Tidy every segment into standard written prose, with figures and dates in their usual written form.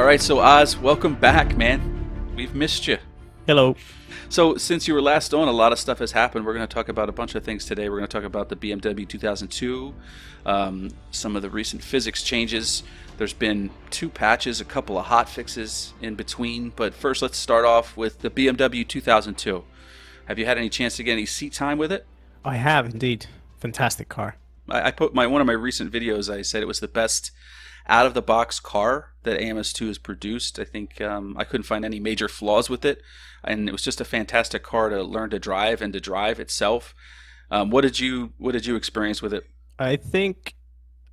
All right, so Oz, welcome back, man. We've missed you. Hello. So since you were last on, a lot of stuff has happened. We're going to talk about a bunch of things today. We're going to talk about the BMW 2002, some of the recent physics changes. There's been 2 patches, a couple of hot fixes in between. But first, let's start off with the BMW 2002. Have you had any chance to get any seat time with it? I have indeed. Fantastic car. I put one of my recent videos. I said it was the best out of the box car that AMS2 has produced. I think I couldn't find any major flaws with it, and it was just a fantastic car to learn to drive and to drive itself. What did you experience with it? I think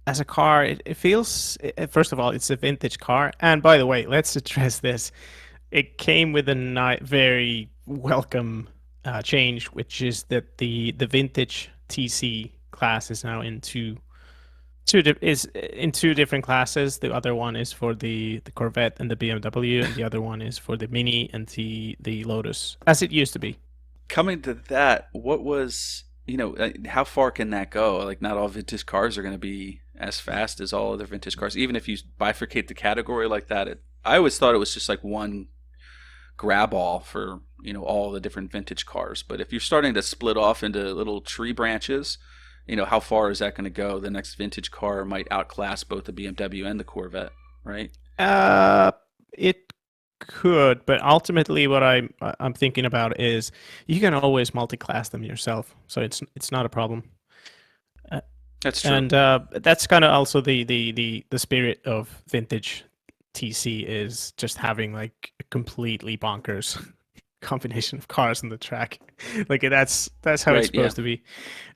as a car, it feels, first of all, it's a vintage car. And by the way, let's address this. It came with a very welcome change, which is that the vintage TC class is now in two different classes. The other one is for the Corvette and the BMW, and the other one is for the Mini and the Lotus, as it used to be. Coming to that, what was, how far can that go? Like, not all vintage cars are going to be as fast as all other vintage cars. Even if you bifurcate the category like that, I always thought it was just like one grab all for, all the different vintage cars. But if you're starting to split off into little tree branches, how far is that going to go? The next vintage car might outclass both the BMW and the Corvette, right? It could, but ultimately, what I'm thinking about is you can always multi-class them yourself, so it's not a problem. That's true, and that's kind of also the spirit of vintage TC is just having like a completely bonkers combination of cars on the track. Like that's how it's supposed to be.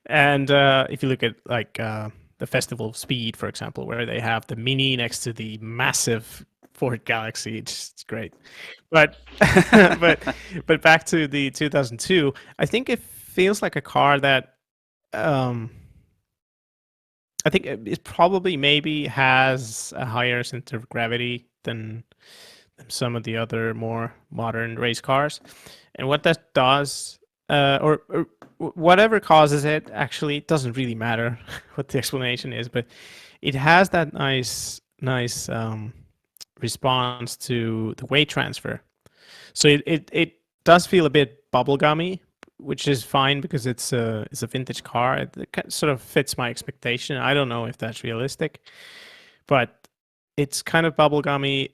And if you look at like the Festival of Speed, for example, where they have the Mini next to the massive Ford Galaxy, it's great. But but back to the 2002, I think it feels like a car that I think it probably maybe has a higher center of gravity than some of the other more modern race cars. And what that does, or whatever causes it, actually, it doesn't really matter what the explanation is, but it has that nice response to the weight transfer. So it does feel a bit bubblegummy, which is fine because it's a vintage car. It sort of fits my expectation. I don't know if that's realistic, but it's kind of bubblegummy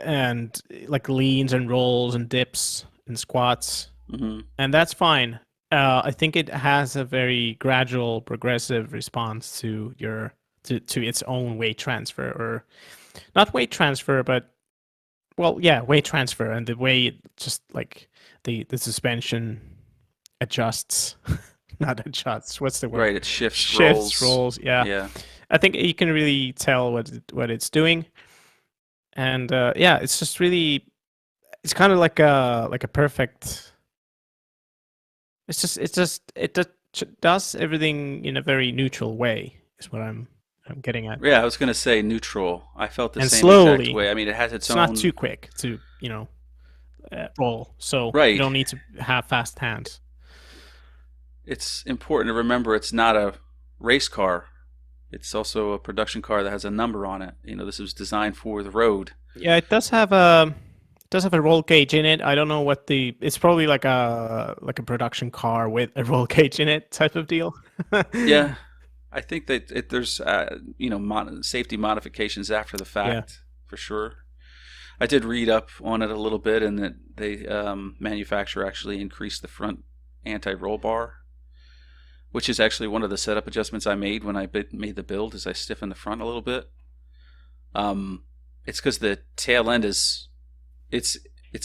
and like leans and rolls and dips and squats, and that's fine. I think it has a very gradual, progressive response to its own weight transfer, or not weight transfer, but weight transfer, and the way it just like the suspension adjusts, not adjusts. What's the word? right. It shifts, rolls. Yeah. I think you can really tell what it's doing. And it's just really, it's kind of like a perfect. It does everything in a very neutral way. Is what I'm getting at. Yeah, I was gonna say neutral. I felt the and same slowly, exact way. I mean, it has it's own. not too quick to roll, so you Right. don't need to have fast hands. It's important to remember it's not a race car. It's also a production car that has a number on it. This was designed for the road. Yeah, it does have a roll cage in it. I don't know what it's probably like a production car with a roll cage in it type of deal. Yeah, I think that there's safety modifications after the fact for sure. I did read up on it a little bit, and that they manufacturer actually increased the front anti-roll bar, which is actually one of the setup adjustments I made when I made the build, is I stiffened the front a little bit. It's because the tail end it's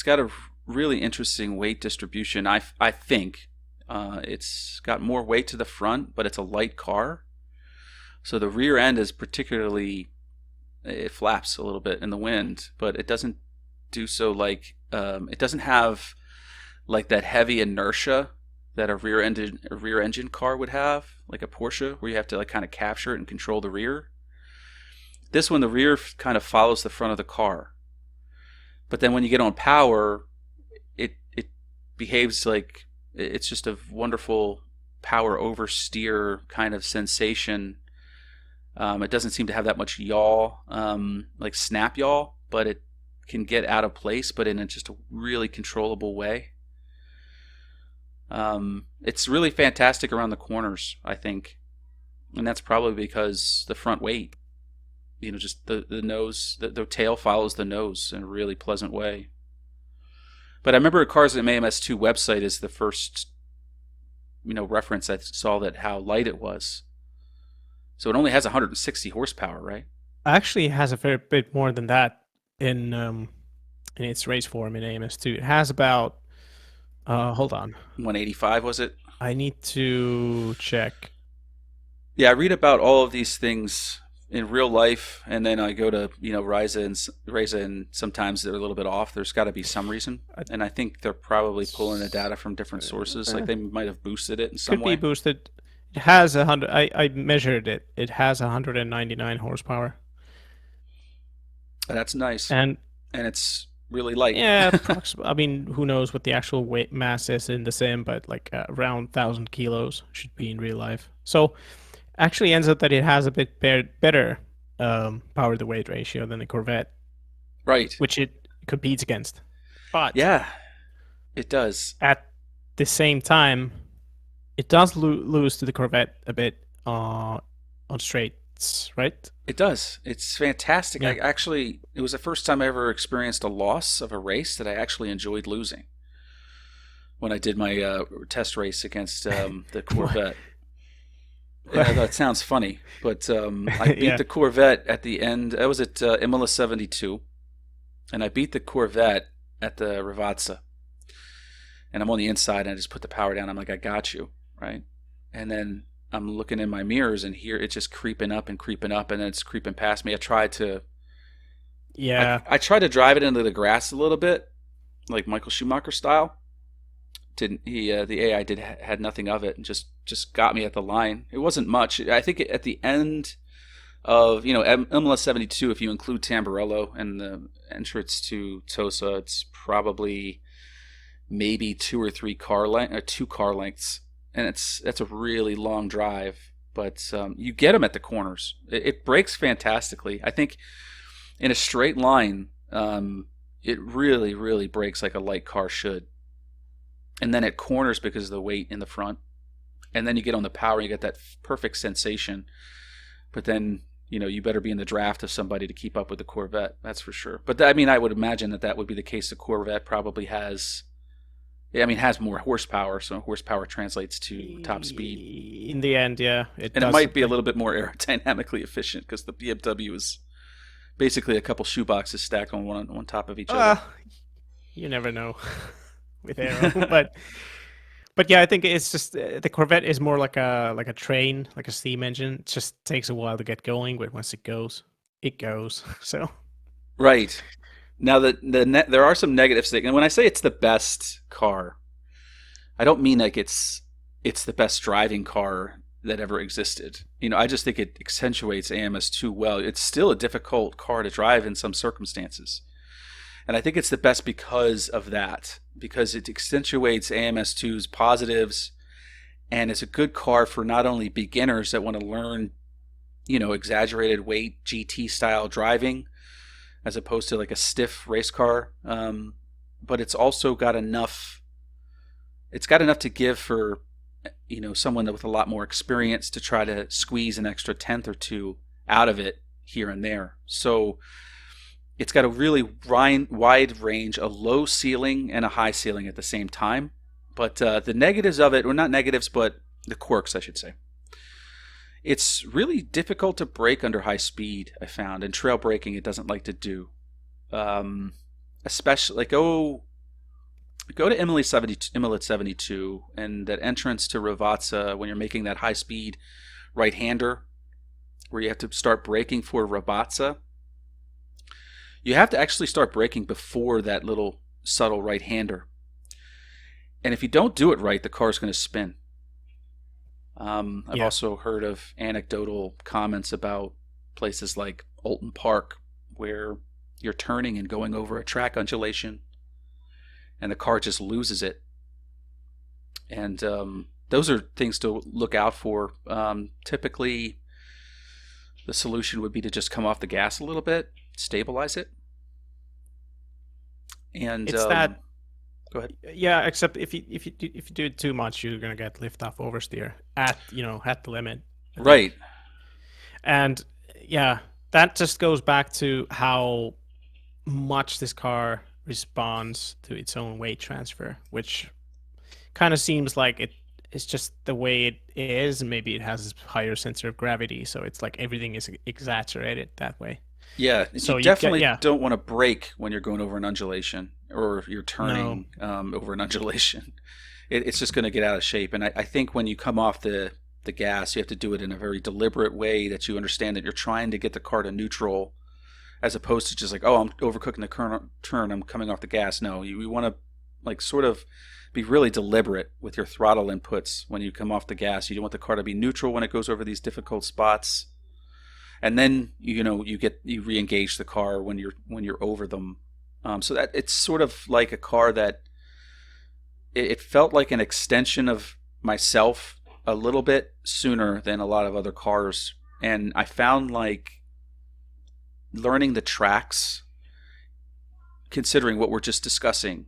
got a really interesting weight distribution. I think it's got more weight to the front, but it's a light car, so the rear end is particularly, it flaps a little bit in the wind, but it doesn't do so like it doesn't have like that heavy inertia that a rear engine car would have, like a Porsche, where you have to like kind of capture it and control the rear. This one, the rear kind of follows the front of the car, but then when you get on power, it behaves like it's just a wonderful power oversteer kind of sensation. It doesn't seem to have that much yaw, like snap yaw, but it can get out of place, but in just a really controllable way. It's really fantastic around the corners, I think, and that's probably because the front weight, just the nose, the tail follows the nose in a really pleasant way. But I remember Cars at AMS2 website is the first, reference I saw that how light it was. So it only has 160 horsepower, right? Actually, it has a fair bit more than that in its race form in AMS2. It has about hold on, 185 was it? I need to check. Yeah, I read about all of these things in real life, and then I go to Racin, and sometimes they're a little bit off. There's got to be some reason, and I think they're probably pulling the data from different sources. Like they might have boosted it in some way. Could be boosted. It has 100. I measured it. It has 199 horsepower. That's nice, and it's really light. Yeah, I mean, who knows what the actual weight mass is in the sim, but like around 1,000 kilos should be in real life. So actually ends up that it has a bit better power to weight ratio than the Corvette, right? Which it competes against. But yeah, it does. At the same time, it does lose to the Corvette a bit on straights, right? It does. It's fantastic. Yeah. It was the first time I ever experienced a loss of a race that I actually enjoyed losing. When I did my test race against the Corvette. I know it sounds funny, but I beat the Corvette at the end. I was at Imola 72, and I beat the Corvette at the Ravazza. And I'm on the inside, and I just put the power down. I'm like, I got you, right? And then I'm looking in my mirrors, and here it's just creeping up, and then it's creeping past me. I tried to drive it into the grass a little bit, like Michael Schumacher style. Didn't he? The AI had nothing of it, and just got me at the line. It wasn't much. I think at the end of Imola 72, if you include Tamburello and the entrance to Tosa, it's probably maybe 2 car lengths, and that's a really long drive. But you get them at the corners. It brakes fantastically. I think in a straight line, it really, really brakes like a light car should. And then it corners because of the weight in the front. And then you get on the power, and you get that perfect sensation. But then, you better be in the draft of somebody to keep up with the Corvette. That's for sure. But I would imagine that would be the case. The Corvette probably has more horsepower. So horsepower translates to top speed. In the end, yeah. It might be a little bit more aerodynamically efficient because the BMW is basically a couple shoeboxes stacked on top of each other. You never know. With Aero, but yeah, I think it's just the Corvette is more like a train, like a steam engine. It just takes a while to get going, but once it goes. So right now, there are some negatives. And when I say it's the best car, I don't mean like it's the best driving car that ever existed. I just think it accentuates AMS2 well. It's still a difficult car to drive in some circumstances. And I think it's the best because of that, because it accentuates AMS2's positives, and it's a good car for not only beginners that want to learn, exaggerated weight GT style driving, as opposed to like a stiff race car, but it's also got enough. It's got enough to give for, someone with a lot more experience to try to squeeze an extra tenth or two out of it here and there. So it's got a really wide range, a low ceiling and a high ceiling at the same time. But the negatives of it, or not negatives, but the quirks, I should say. It's really difficult to brake under high speed, I found. And trail braking, it doesn't like to do. Especially, like, go to Imola 72, and that entrance to Ravazza when you're making that high speed right-hander, where you have to start braking for Ravazza. You have to actually start braking before that little subtle right-hander. And if you don't do it right, the car's going to spin. I've also heard of anecdotal comments about places like Alton Park, where you're turning and going over a track undulation, and the car just loses it. And those are things to look out for. Typically, the solution would be to just come off the gas a little bit, stabilize it, and It's that. Go ahead. Yeah, except if you do it too much, you're gonna get lift off oversteer at the limit. Right. And yeah, that just goes back to how much this car responds to its own weight transfer, which kind of seems like it's just the way it is, and maybe it has a higher center of gravity, so it's like everything is exaggerated that way. Yeah, So you you definitely don't want to brake when you're going over an undulation or you're turning over an undulation. It's just going to get out of shape. And I think when you come off the gas, you have to do it in a very deliberate way that you understand that you're trying to get the car to neutral, as opposed to just like, oh, I'm overcooking the turn, I'm coming off the gas. No, you want to like sort of be really deliberate with your throttle inputs when you come off the gas. You don't want the car to be neutral when it goes over these difficult spots. And then you re-engage the car when you're over them, so that it's sort of like a car that it felt like an extension of myself a little bit sooner than a lot of other cars, and I found like learning the tracks, considering what we're just discussing,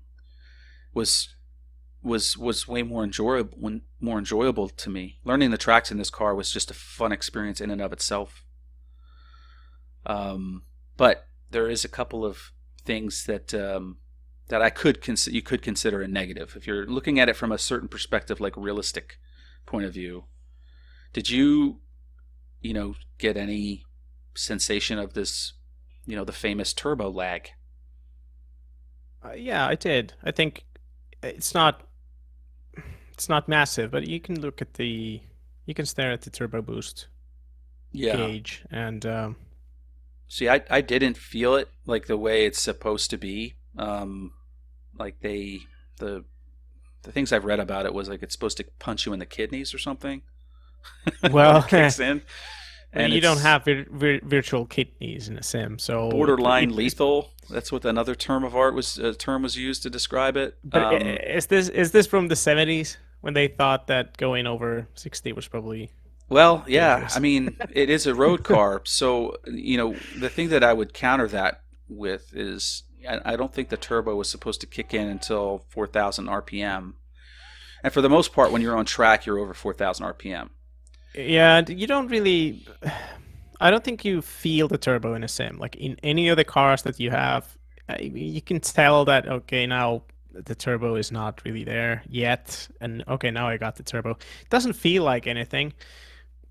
was way more enjoyable to me. Learning the tracks in this car was just a fun experience in and of itself. But there is a couple of things that you could consider a negative if you're looking at it from a certain perspective, like a realistic point of view. Did you get any sensation of this, the famous turbo lag? Yeah, I did. I think it's not massive, but you can stare at the turbo boost gauge and. See, I didn't feel it like the way it's supposed to be. Like the things I've read about it was like it's supposed to punch you in the kidneys or something. Well, it kicks in, and you don't have virtual kidneys in a sim, so borderline lethal. That's what another term of art was used to describe it. But is this from the 70s when they thought that going over 60 was probably? Well, yeah, I mean, it is a road car, so, the thing that I would counter that with is I don't think the turbo was supposed to kick in until 4,000 RPM. And for the most part, when you're on track, you're over 4,000 RPM. Yeah, you don't really... I don't think you feel the turbo in a sim. Like in any of the cars that you have, you can tell that, okay, now the turbo is not really there yet, and okay, now I got the turbo. It doesn't feel like anything.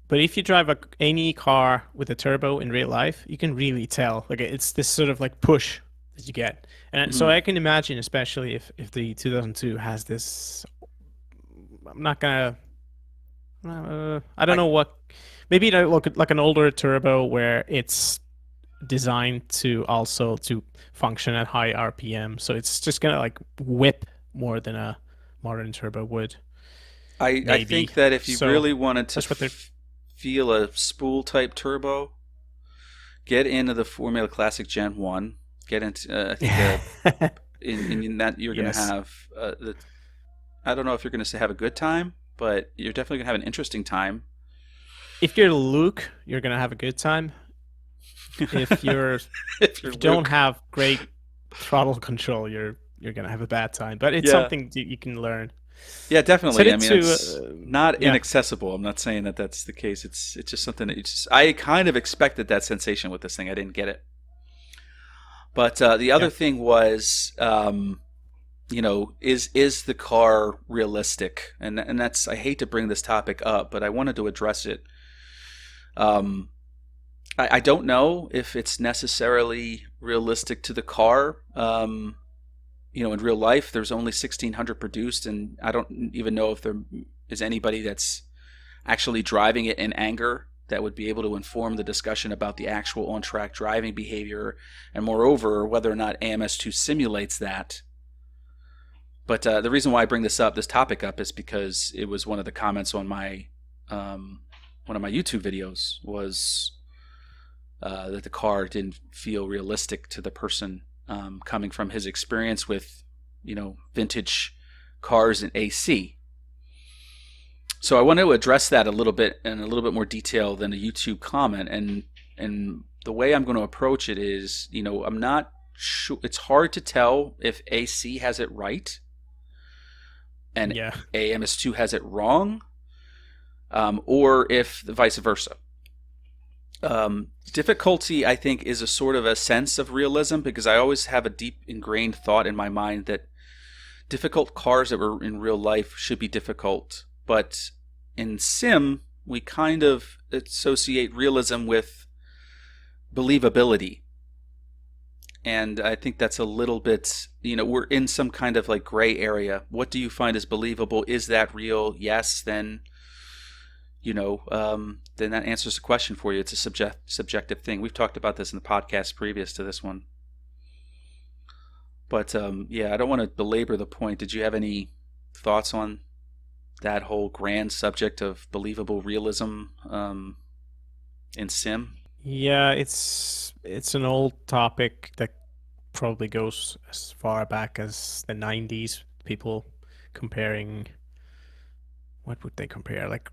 But if you drive any car with a turbo in real life, you can really tell. Like it's this sort of like push that you get, and so I can imagine, especially if the 2002 has this. I'm not gonna. I don't know what. Maybe look at like an older turbo where it's designed to also to function at high RPM, so it's just gonna like whip more than a modern turbo would. I think that if you really wanted to feel a spool type turbo, get into the Formula Classic Gen 1, get into I think in that you're going to have I don't know if you're going to have a good time, but you're definitely going to have an interesting time. If you're Luke, you're going to have a good time. If you don't have great throttle control, you're going to have a bad time, but it's something you can learn. Yeah, definitely. I mean, it's not inaccessible. I'm not saying that that's the case. It's just something that I kind of expected that sensation with this thing. I didn't get it. But the other thing was, is the car realistic? And that's, I hate to bring this topic up, but I wanted to address it. I don't know if it's necessarily realistic to the car. In real life, there's only 1,600 produced, and I don't even know if there is anybody that's actually driving it in anger that would be able to inform the discussion about the actual on-track driving behavior, and moreover, whether or not AMS2 simulates that. But the reason why I bring this topic up, is because it was one of the comments on my one of my YouTube videos was that the car didn't feel realistic to the person. Coming from his experience with, vintage cars and AC. So I want to address that a little bit in a little bit more detail than a YouTube comment. And And the way I'm going to approach it is, I'm not sure. It's hard to tell if AC has it right and Yeah. AMS2 has it wrong, or if vice versa. Difficulty, I think, is a sort of a sense of realism, because I always have a deep ingrained thought in my mind that difficult cars that were in real life should be difficult. But in sim, we kind of associate realism with believability. And I think that's a little bit, we're in some kind of like gray area. What do you find is believable? Is that real? Yes, then, then that answers the question for you. It's a subjective thing. We've talked about this in the podcast previous to this one. But yeah, I don't want to belabor the point. Did you have any thoughts on that whole grand subject of believable realism in sim? Yeah, it's an old topic that probably goes as far back as the 90s. People comparing, what would they compare? Like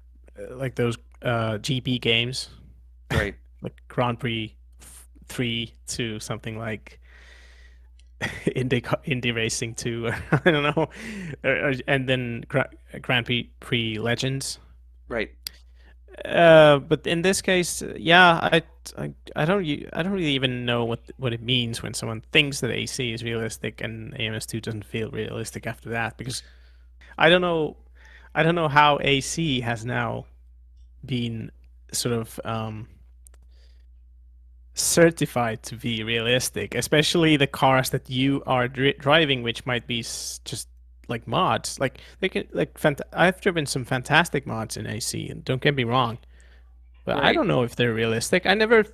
those GP games, Right. like Grand Prix 3 to something like Indy Racing 2. I don't know, and then Grand Prix Legends. Right. But in this case, yeah, I don't really even know what it means when someone thinks that AC is realistic and AMS2 doesn't feel realistic after that, because I don't know how AC has now been sort of certified to be realistic, especially the cars that you are driving, which might be just like mods. Like they can I've driven some fantastic mods in AC, and don't get me wrong, but I Right. don't know if they're realistic. I never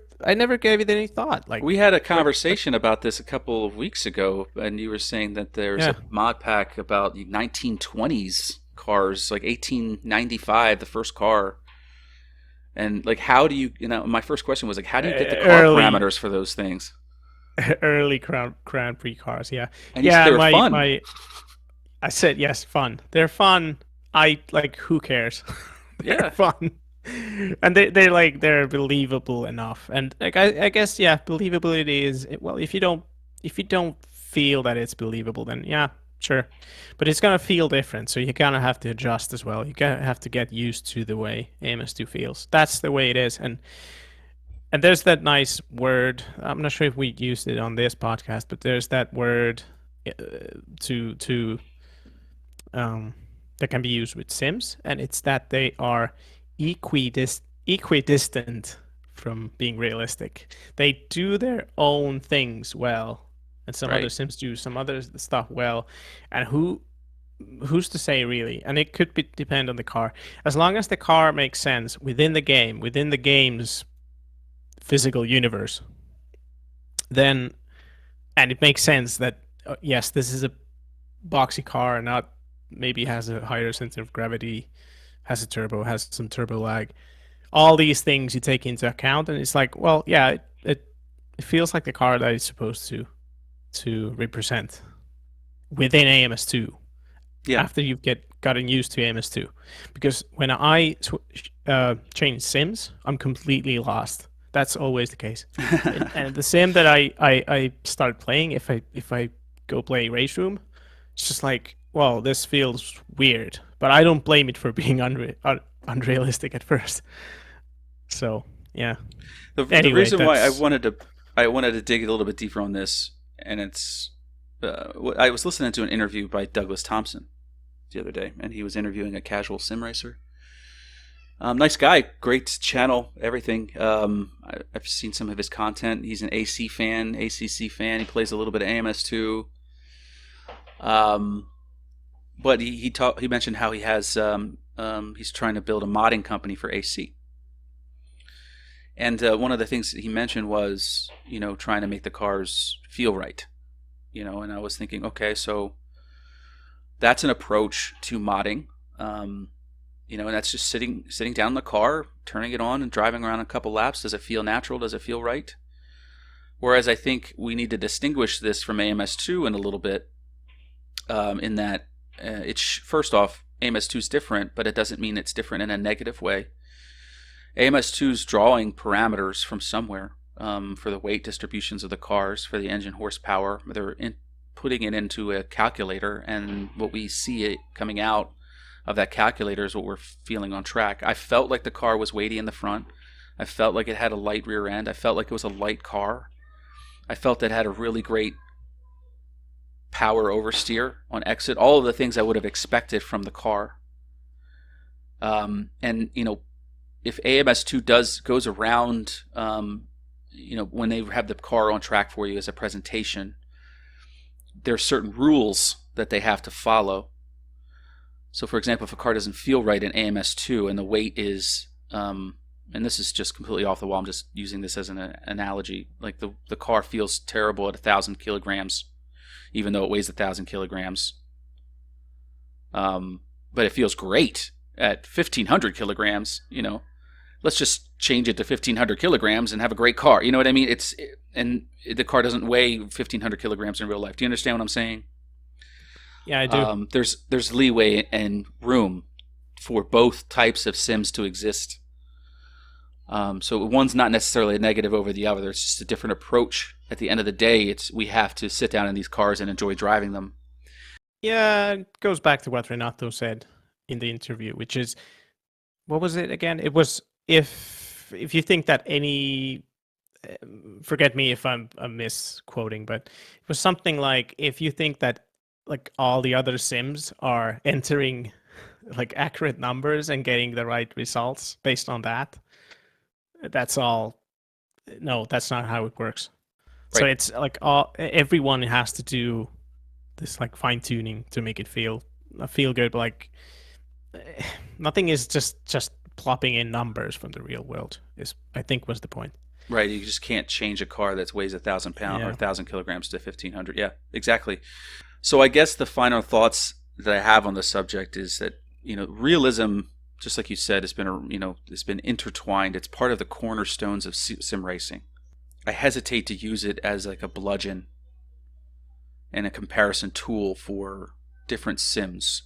gave it any thought. Like, We had a conversation about this a couple of weeks ago, and you were saying that there's yeah, a mod pack about 1920s cars, like 1895, the first car. And like, how do you, my first question was like, how do you get the car early parameters for those things? early Grand Prix cars. Yeah, And you said yeah. they were fun. I said yes, fun. They're fun. I like. Who cares? They're Yeah. fun, and they're believable enough. And like I guess, yeah, believability is, well, if you don't feel that it's believable, then yeah, sure, but it's gonna feel different. So you kind of have to adjust as well. You gotta have to get used to the way AMS2 feels. That's the way it is, and there's that nice word. I'm not sure if we used it on this podcast, but there's that word to that can be used with sims, and it's that they are equidistant from being realistic. They do their own things well, and some other Right. sims do some other stuff well. And who's to say, really? And it could depend on the car. As long as the car makes sense within the game, within the game's physical universe, then, and it makes sense that yes, this is a boxy car and not maybe has a higher center of gravity, has a turbo, has some turbo lag. All these things you take into account, and it's like, well, yeah, it feels like the car that is supposed to represent within AMS2 Yeah. after you've gotten used to AMS2. Because when I change sims, I'm completely lost. That's always the case. And the sim that I start playing, if I go play Race Room, it's just like, well, this feels weird, but I don't blame it for being unrealistic at first. So yeah. The Anyway, reason why that's I wanted to dig a little bit deeper on this, and it's I was listening to an interview by Douglas Thompson the other day, and he was interviewing a casual sim racer. Nice guy, great channel, everything. I've seen some of his content. He's an AC fan, ACC fan. He plays a little bit of AMS2. But he mentioned how he has he's trying to build a modding company for AC. And one of the things that he mentioned was, trying to make the cars feel right. And I was thinking, okay, so that's an approach to modding. And that's just sitting down in the car, turning it on and driving around a couple laps. Does it feel natural? Does it feel right? Whereas I think we need to distinguish this from AMS2 in a little bit, in that first off, AMS2 is different, but it doesn't mean it's different in a negative way. AMS2 is drawing parameters from somewhere for the weight distributions of the cars, for the engine horsepower. They're putting it into a calculator, and what we see it coming out of that calculator is what we're feeling on track. I felt like the car was weighty in the front. I felt like it had a light rear end. I felt like it was a light car. I felt it had a really great power oversteer on exit. All of the things I would have expected from the car. And if AMS2 goes around, when they have the car on track for you as a presentation, there's certain rules that they have to follow. So, for example, if a car doesn't feel right in AMS2 and the weight is, and this is just completely off the wall, I'm just using this as an analogy, like the car feels terrible at 1,000 kilograms, even though it weighs 1,000 kilograms. But it feels great at 1,500 kilograms, let's just change it to 1,500 kilograms and have a great car. You know what I mean? And the car doesn't weigh 1,500 kilograms in real life. Do you understand what I'm saying? Yeah, I do. There's leeway and room for both types of sims to exist. So one's not necessarily a negative over the other. It's just a different approach. At the end of the day, we have to sit down in these cars and enjoy driving them. Yeah, it goes back to what Renato said in the interview, which is, what was it again? It was if you think that any, forget me if I'm misquoting, but it was something like, if you think that like all the other sims are entering like accurate numbers and getting the right results based on that, that's all. No, that's not how it works. Right. So it's like everyone has to do this like fine tuning to make it feel good. But like nothing is just plopping in numbers from the real world, I think was the point. Right, you just can't change a car that weighs 1,000 pounds or 1,000 kilograms to 1,500. Yeah, exactly. So I guess the final thoughts that I have on the subject is that realism, just like you said, has been intertwined. It's part of the cornerstones of sim racing. I hesitate to use it as like a bludgeon and a comparison tool for different sims.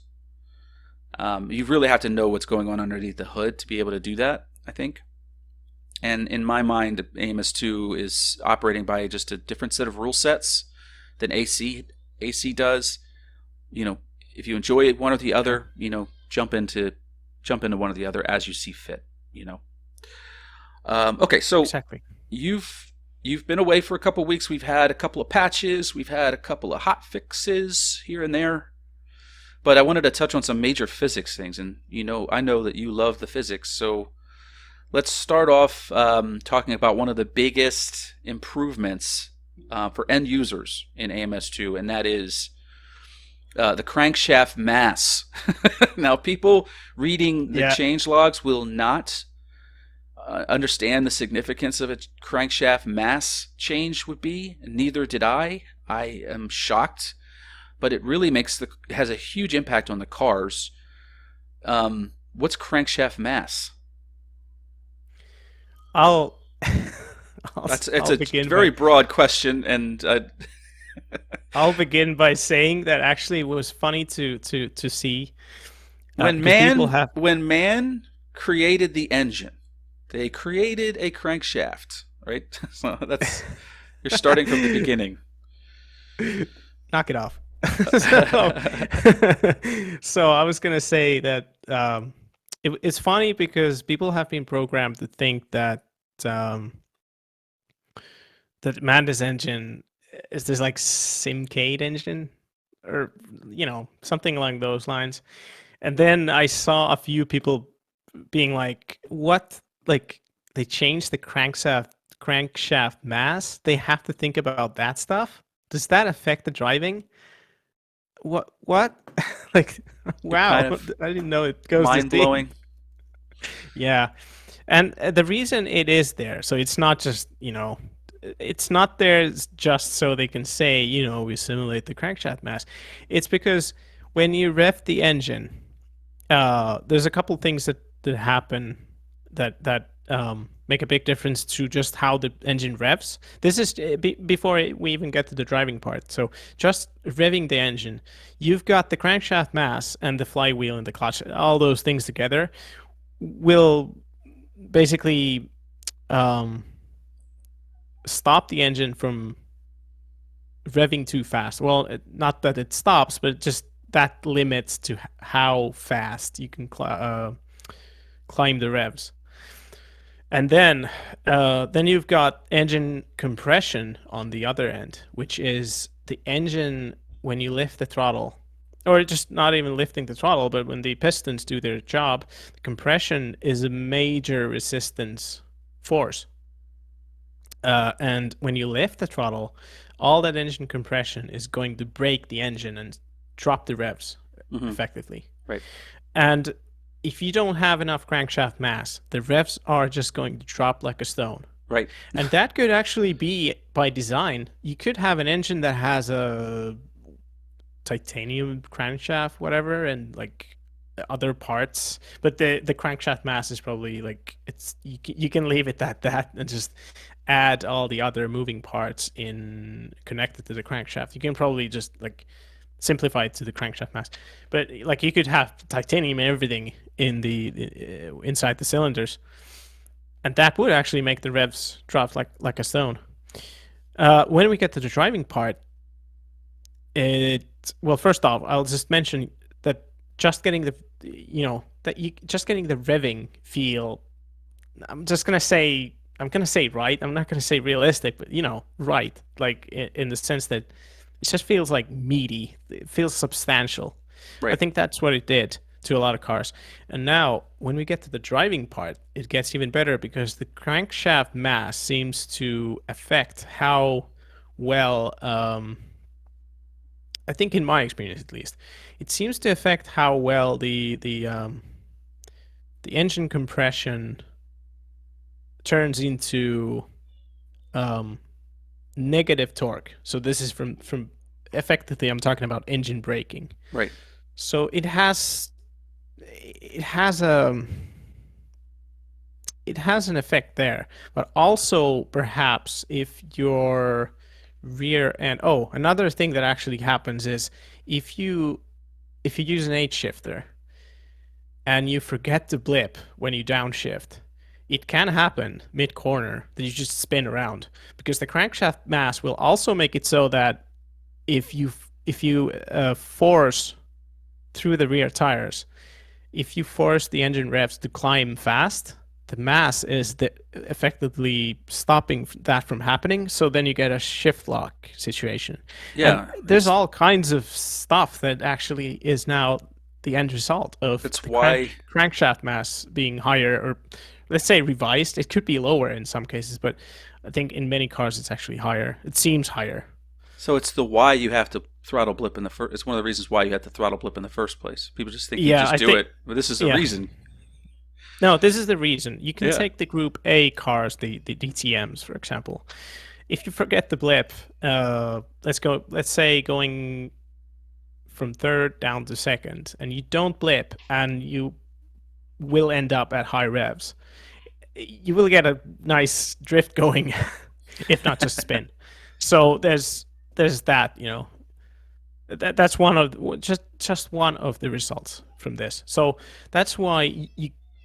You really have to know what's going on underneath the hood to be able to do that, I think. And in my mind, AMS2 is operating by just a different set of rule sets than AC does. If you enjoy one or the other, jump into one or the other as you see fit. Okay, so exactly. You've been away for a couple of weeks. We've had a couple of patches. We've had a couple of hot fixes here and there. But I wanted to touch on some major physics things, and I know that you love the physics, so let's start off talking about one of the biggest improvements for end users in AMS2, and that is the crankshaft mass. Now, people reading the changelogs will not understand the significance of a crankshaft mass change would be. Neither did I. I am shocked, but it really has a huge impact on the cars. What's crankshaft mass? It's a very broad question, and I'll begin by saying that actually it was funny to see when man created the engine, they created a crankshaft, right? So you're starting from the beginning. Knock it off. So I was gonna say that it's funny because people have been programmed to think that that Manda's engine is this like Simcade engine, or something along those lines. And then I saw a few people being like, "What? Like they changed the crankshaft mass? They have to think about that stuff? Does that affect the driving? What? Like, wow! I didn't know it goes mind blowing." Yeah, and the reason it is there, so it's not just it's not there just so they can say we simulate the crankshaft mass. It's because when you rev the engine, there's a couple things that happen that make a big difference to just how the engine revs. This is before we even get to the driving part. So just revving the engine, you've got the crankshaft mass and the flywheel and the clutch. All those things together will basically um, stop the engine from revving too fast. Well, not that it stops, but just that limits to how fast you can climb the revs. And then you've got engine compression on the other end, which is the engine when you lift the throttle, or just not even lifting the throttle, but when the pistons do their job, the compression is a major resistance force. And when you lift the throttle, all that engine compression is going to break the engine and drop the revs effectively. Right. And if you don't have enough crankshaft mass, the revs are just going to drop like a stone. Right. And that could actually be by design. You could have an engine that has a titanium crankshaft, whatever, and like other parts, but the crankshaft mass is probably like you can leave it at that and just add all the other moving parts in connected to the crankshaft. You can probably just like simplify it to the crankshaft mass, but like you could have titanium and everything in the inside the cylinders, and that would actually make the revs drop like a stone. When we get to the driving part, well, first off, I'll just mention that just getting the just getting the revving feel. I'm gonna say right. I'm not gonna say realistic, but right. Like in the sense that it just feels like meaty. It feels substantial. Right. I think that's what it did to a lot of cars. And now when we get to the driving part, it gets even better because the crankshaft mass seems to affect how well. I think in my experience, at least, it seems to affect how well the engine compression turns into negative torque. So this is from effectively, I'm talking about engine braking. Right. So it has an effect there, but also perhaps if your rear end. Oh, another thing that actually happens is if you use an H shifter and you forget to blip when you downshift, it can happen mid corner that you just spin around because the crankshaft mass will also make it so that if you force through the rear tires, if you force the engine revs to climb fast, the mass is effectively stopping that from happening. So then you get a shift lock situation. Yeah. And there's all kinds of stuff that actually is now the end result of That's why crankshaft mass being higher, or let's say revised. It could be lower in some cases, but I think in many cars it's actually higher. It seems higher. So it's the why you have to throttle blip in the first. It's one of the reasons why you have to throttle blip in the first place. People just think you just do it, but this is the reason. No, this is the reason. You can take the Group A cars, the DTMs, for example. If you forget the blip, let's say going from third down to second, and you don't blip, and you will end up at high revs. You will get a nice drift going, if not just spin. So there's that, that's one of just one of the results from this. So that's why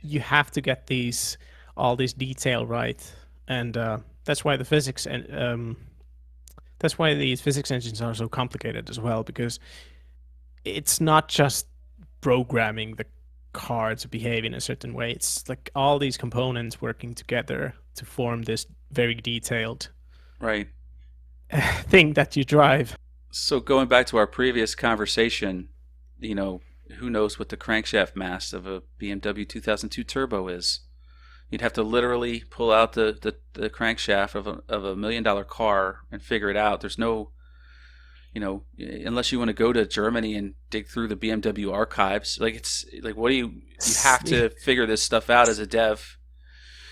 you have to get all this detail right, and that's why the physics and that's why these physics engines are so complicated as well, because it's not just programming the car to behave in a certain way. It's like all these components working together to form this very detailed thing that you drive. So going back to our previous conversation, who knows what the crankshaft mass of a BMW 2002 Turbo is? You'd have to literally pull out the crankshaft of a $1 million car and figure it out. There's no, unless you want to go to Germany and dig through the BMW archives. Like it's like, what do you have to figure this stuff out as a dev?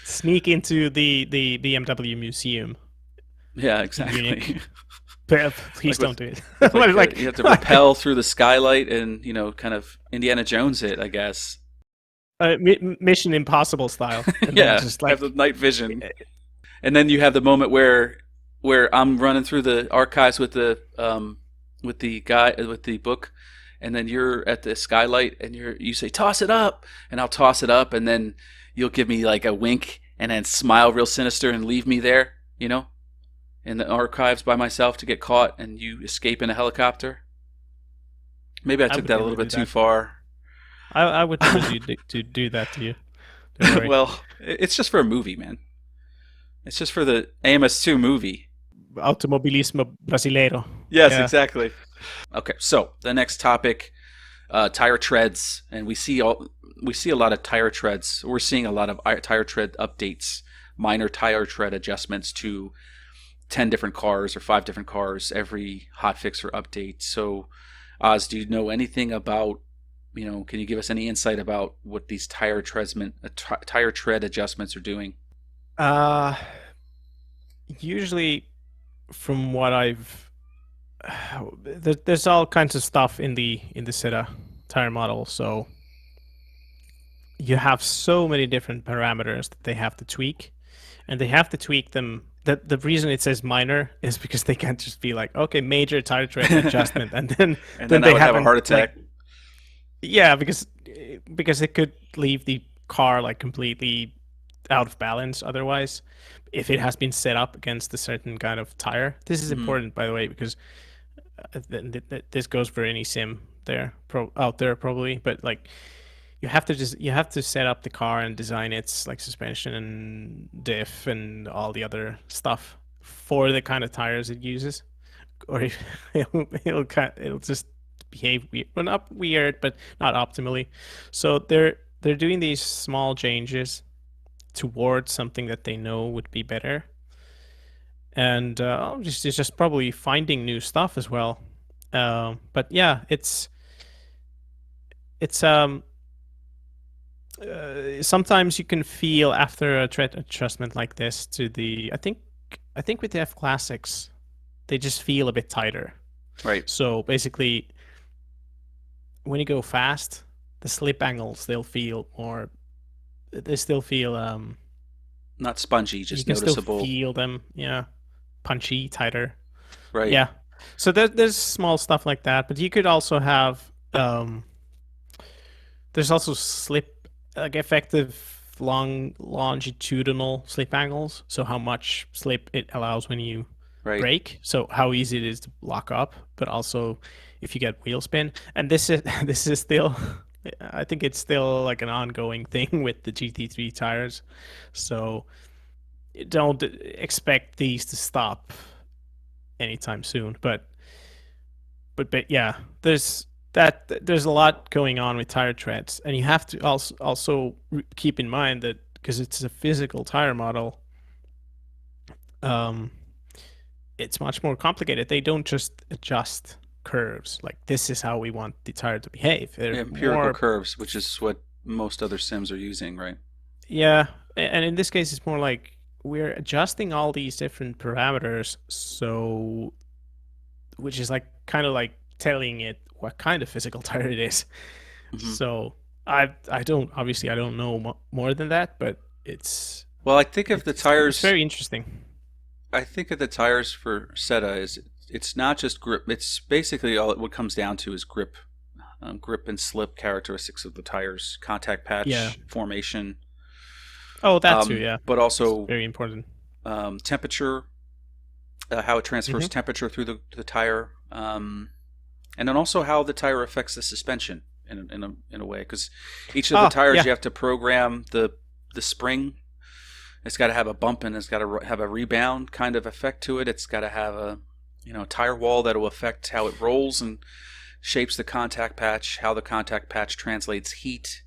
Sneak into the BMW museum. Yeah, exactly. Please don't do it. You have to rappel through the skylight and kind of Indiana Jones it, I guess. Mission Impossible style. And just have the night vision, and then you have the moment where I'm running through the archives with the guy with the book, and then you're at the skylight and you say toss it up, and I'll toss it up, and then you'll give me like a wink and then smile real sinister and leave me there, in the archives by myself to get caught and you escape in a helicopter. Maybe I I took would that a never little do bit too that. far. I would never do that to you. Don't worry. Well, it's just for a movie, man. It's just for the AMS2 movie. Automobilismo brasileiro. Yes, Yeah. exactly. Okay, so the next topic, tire treads, and we see a lot of tire treads. We're seeing a lot of tire tread updates, minor tire tread adjustments to 10 different cars or 5 different cars every hotfix or update. So, Oz, do you know anything about, can you give us any insight about what these tire tread adjustments are doing? Uh, Usually, from what I've, there's all kinds of stuff in the SETA tire model. So you have so many different parameters that they have to tweak, and they have to tweak them. The reason it says minor is because they can't just be like, okay, major tire tread adjustment, and then And then then I they would have a haven't heart attack. like, yeah, because it could leave the car like completely out of balance otherwise if it has been set up against a certain kind of tire. This is Mhm. important, by the way, because this goes for any sim out there probably, but like you have to set up the car and design its like suspension and diff and all the other stuff for the kind of tires it uses, or it'll just behave weird. Well, not weird, but not optimally. So they're doing these small changes towards something that they know would be better, and just probably finding new stuff as well. But yeah, it's sometimes you can feel after a tread adjustment like this to the I think with the F classics they just feel a bit tighter. Right. So basically, when you go fast, the slip angles they'll feel more. They still feel Not spongy, you just can still noticeable. feel them. Yeah, punchy, tighter. Right. Yeah. So there's small stuff like that, but you could also have there's also slip like effective longitudinal slip angles. So how much slip it allows when you Right. brake. So how easy it is to lock up, but also if you get wheel spin. And this is this is still I think it's still like an ongoing thing with the GT3 tires. So don't expect these to stop anytime soon. But yeah, there's a lot going on with tire treads, and you have to also keep in mind that because it's a physical tire model, um, it's much more complicated. They don't just adjust curves like this is how we want the tire to behave. They're Empirical more, curves, which is what most other sims are using, right? yeah, and in this case, it's more like we're adjusting all these different parameters, so which is like kind of like telling it what kind of physical tire it is. Hmm. So I don't obviously I don't know more than that, but Well, I think of the it's tires. very interesting. I think of the tires for SETA is it's not just grip. It's basically all what comes down to is grip, grip and slip characteristics of the tires, contact Yeah. patch formation, Oh, that too. Yeah, but it's also very important. temperature, how it transfers Hmm. temperature through the tire, and then also how the tire affects the suspension in a way. Because each of the Oh, tires yeah. you have to program the spring. It's got to have a bump and it's got to have a rebound kind of effect to it. It's got to have a tire wall that will affect how it rolls and shapes the contact patch, how the contact patch translates heat.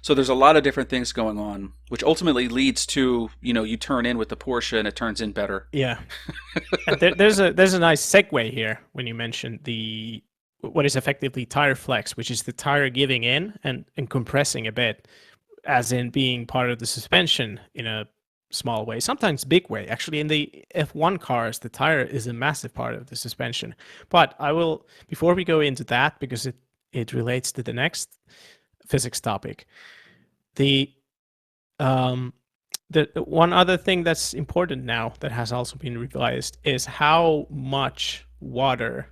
So there's a lot of different things going on, which ultimately leads to you turn in with the Porsche and it turns in better. Yeah. And there's a nice segue here when you mentioned the what is effectively tire flex, which is the tire giving in and compressing a bit, as in being part of the suspension in a small way, sometimes big way. Actually, in the F1 cars, the tire is a massive part of the suspension. But I will, before we go into that, because it relates to the next physics topic, the um, the one other thing that's important now that has also been revised is how much water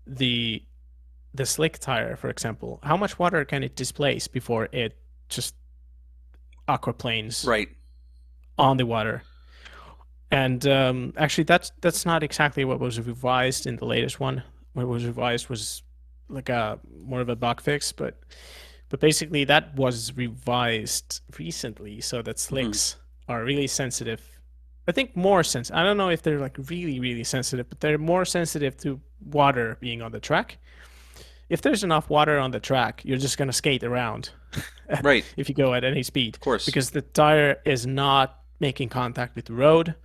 the slick tire, for example, how much water can it displace before it just aquaplanes Right. on the water. And actually, that's not exactly what was revised in the latest one. What was revised was like a more of a bug fix, but basically that was revised recently so that Hmm. slicks are really sensitive. I think more sensitive. I don't know if they're like really, really sensitive, but they're more sensitive to water being on the track. If there's enough water on the track, you're just gonna skate around Right. if you go at any speed Of course. because the tire is not making contact with the road.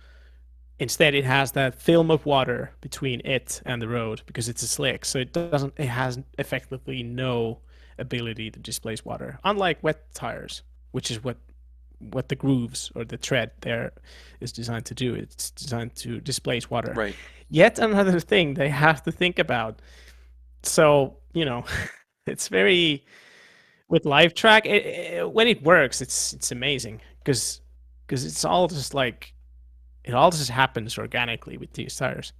Instead, it has that film of water between it and the road because it's a slick. So it has effectively no ability to displace water, unlike wet tires, which is what the grooves or the tread there is designed to do. It's designed to displace water. Right. Yet another thing they have to think about. So, it's very with live track. When it works, it's amazing because it's all just like it all just happens organically with these tires.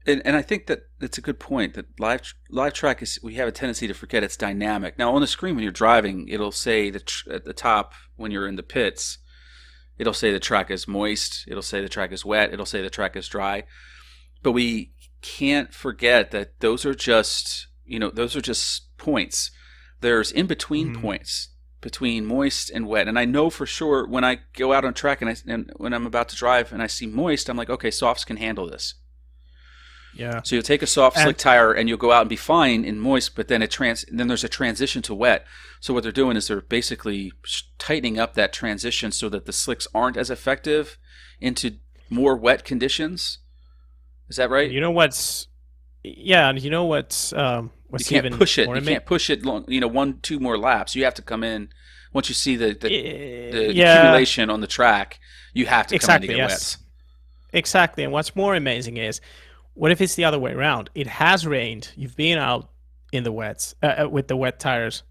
And I think that it's a good point that live track is, we have a tendency to forget it's dynamic. Now on the screen when you're driving, it'll say at the top when you're in the pits, it'll say the track is moist, it'll say the track is wet, it'll say the track is dry. But we can't forget that those are just points. There's in between points between moist and wet. And I know for sure when I go out on track and when I'm about to drive and I see moist, I'm like, okay, softs can handle this. Yeah. So you'll take a soft slick tire and you'll go out and be fine in moist, but then then there's a transition to wet. So what they're doing is they're basically tightening up that transition so that the slicks aren't as effective into more wet conditions. Is that right? And you know what's what's you can't even push it. more You can't push it long, 1-2 more laps. You have to come in once you see the accumulation on the track. You have to come in to get wets. Exactly. And what's more amazing is, what if it's the other way around? It has rained. You've been out in the wets with the wet tires,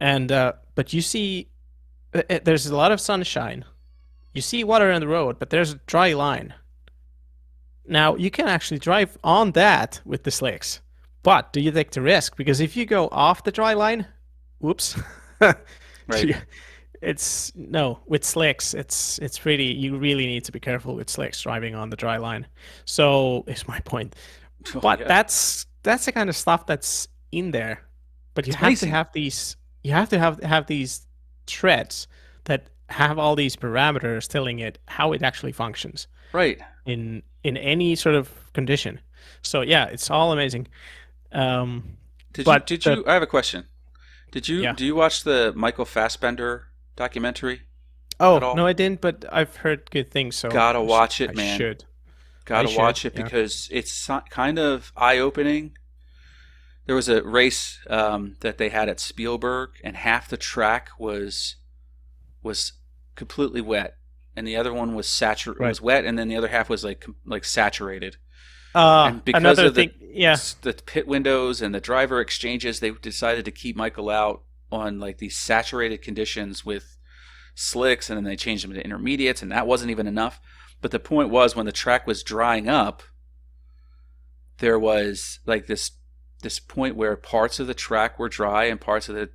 and but you see, there's a lot of sunshine. You see water on the road, but there's a dry line. Now you can actually drive on that with the slicks, but do you take the risk? Because if you go off the dry line, whoops, right. It's no, with slicks, it's pretty. You really need to be careful with slicks driving on the dry line. So is my point. But that's the kind of stuff that's in there. But you have to have these. You have to have these threads that have all these parameters telling it how it actually functions. Right. In any sort of condition. So yeah, it's all amazing. Did you? I have a question. Do you watch the Michael Fassbender documentary? Oh no, I didn't, but I've heard good things. So gotta watch it, man. Gotta watch it because it's kind of eye-opening. There was a race that they had at Spielberg, and half the track was completely wet, and the other one was was wet, and then the other half was like saturated. And because of the pit windows and the driver exchanges, they decided to keep Michael out on like these saturated conditions with slicks, and then they changed them to intermediates, and that wasn't even enough. But the point was, when the track was drying up, there was like this point where parts of the track were dry and parts of the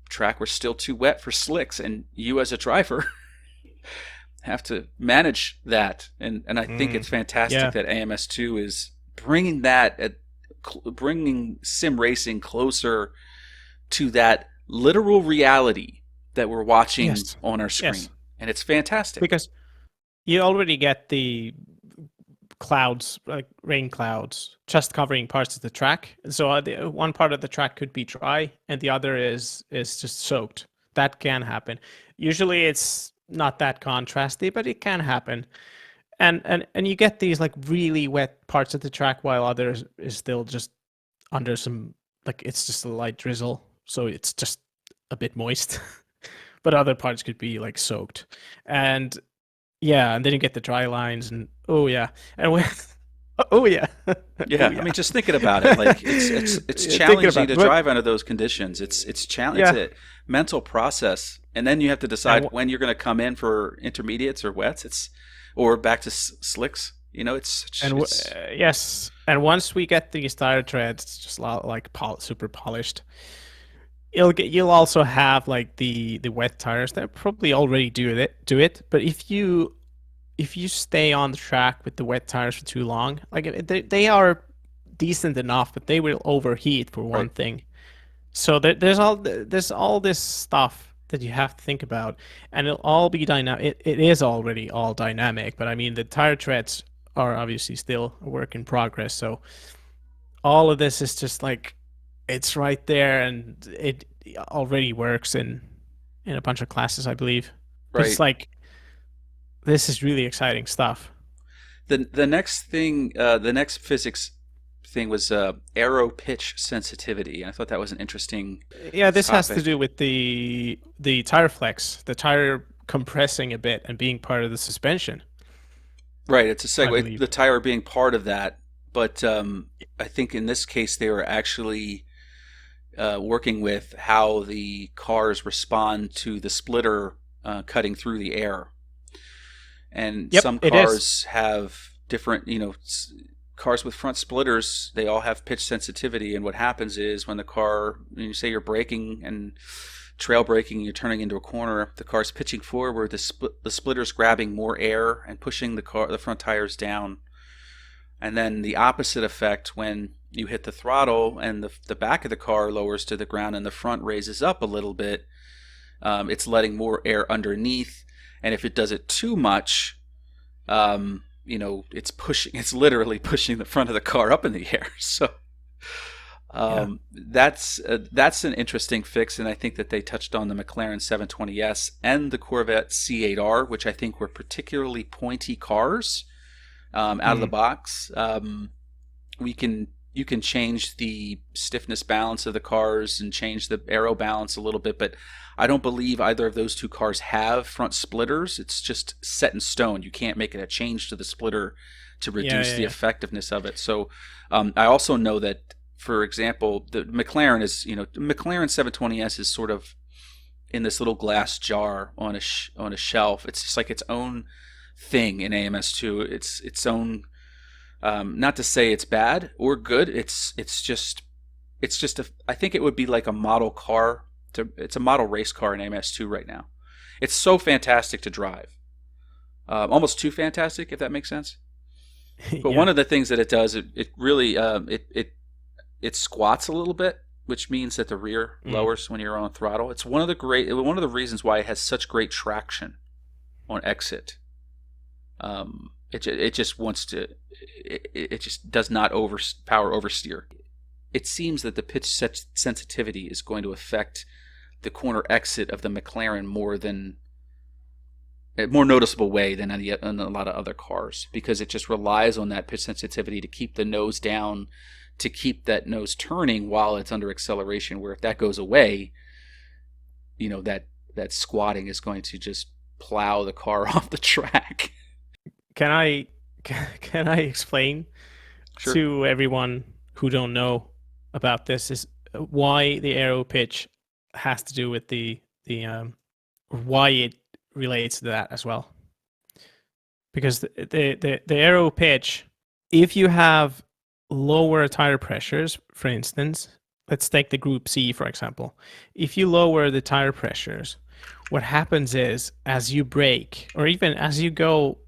track were still too wet for slicks, and you as a driver have to manage that. And I think it's fantastic that AMS2 is bringing bringing sim racing closer to that literal reality that we're watching on our screen. And it's fantastic. Because you already get the clouds, like rain clouds, just covering parts of the track. So one part of the track could be dry and the other is just soaked. That can happen. Usually it's not that contrasty, but it can happen. And you get these like really wet parts of the track while others is still just under some, like it's just a light drizzle. So it's just a bit moist. But other parts could be like soaked. And and then you get the dry lines and yeah. I mean, just thinking about it, like it's challenging to drive under those conditions. It's challenging. It's a mental process, and then you have to decide when you're going to come in for intermediates or wets. Or back to slicks. And once we get these tire treads just like super polished, you'll also have like the wet tires that probably already do it. But if you stay on the track with the wet tires for too long, like they are decent enough, but they will overheat for one Right. thing. So there's all this stuff that you have to think about, and it'll all be dynamic. It is already all dynamic, but I mean the tire treads are obviously still a work in progress. So all of this is just like it's right there, and it already works in a bunch of classes, I believe. But it's Right. like this is really exciting stuff. The next thing, the next physics thing was aero pitch sensitivity. I thought that was an interesting Yeah, this has to topic. do with the tire flex, the tire compressing a bit and being part of the suspension, Right, it's a I segue. believe. The tire being part of that, but I think in this case they were actually working with how the cars respond to the splitter cutting through the air. And Yep, some it is. cars have different, cars with front splitters, they all have pitch sensitivity. And what happens is when the car, when you say you're braking and trail braking, you're turning into a corner, the car's pitching forward, the splitter's grabbing more air and pushing the front tires down. And then the opposite effect when you hit the throttle and the back of the car lowers to the ground and the front raises up a little bit, it's letting more air underneath. And if it does it too much, it's literally pushing the front of the car up in the air. So Yeah. that's an interesting fix, and I think that they touched on the McLaren 720S and the Corvette C8R, which I think were particularly pointy cars out of the Mm. box. We can You can change the stiffness balance of the cars and change the aero balance a little bit, but I don't believe either of those two cars have front splitters. It's just set in stone. You can't make it a change to the splitter to Yeah, reduce yeah, the yeah. effectiveness of it. So I also know that, for example, the McLaren McLaren 720S is sort of in this little glass jar on a shelf. It's just like its own thing in AMS2. It's its own. Not to say it's bad or good. It's just I think it would be like a model car. It's a model race car in AMS2 right now. It's so fantastic to drive, almost too fantastic, if that makes sense. But one Yeah. of the things that it does, it really it squats a little bit, which means that the rear Mm. lowers when you're on throttle. It's one of the reasons why it has such great traction on exit. It just wants to it just does not oversteer. It seems that the pitch sensitivity is going to affect the corner exit of the McLaren more noticeable way than in a lot of other cars, because it just relies on that pitch sensitivity to keep the nose down, to keep that nose turning while it's under acceleration. Where if that goes away, that squatting is going to just plow the car off the track. Can I can I explain Sure. to everyone who don't know about this is why the aero pitch has to do with the why it relates to that as well. Because the aero pitch, if you have lower tire pressures, for instance, let's take the group C for example. If you lower the tire pressures, what happens is as you brake or even as you go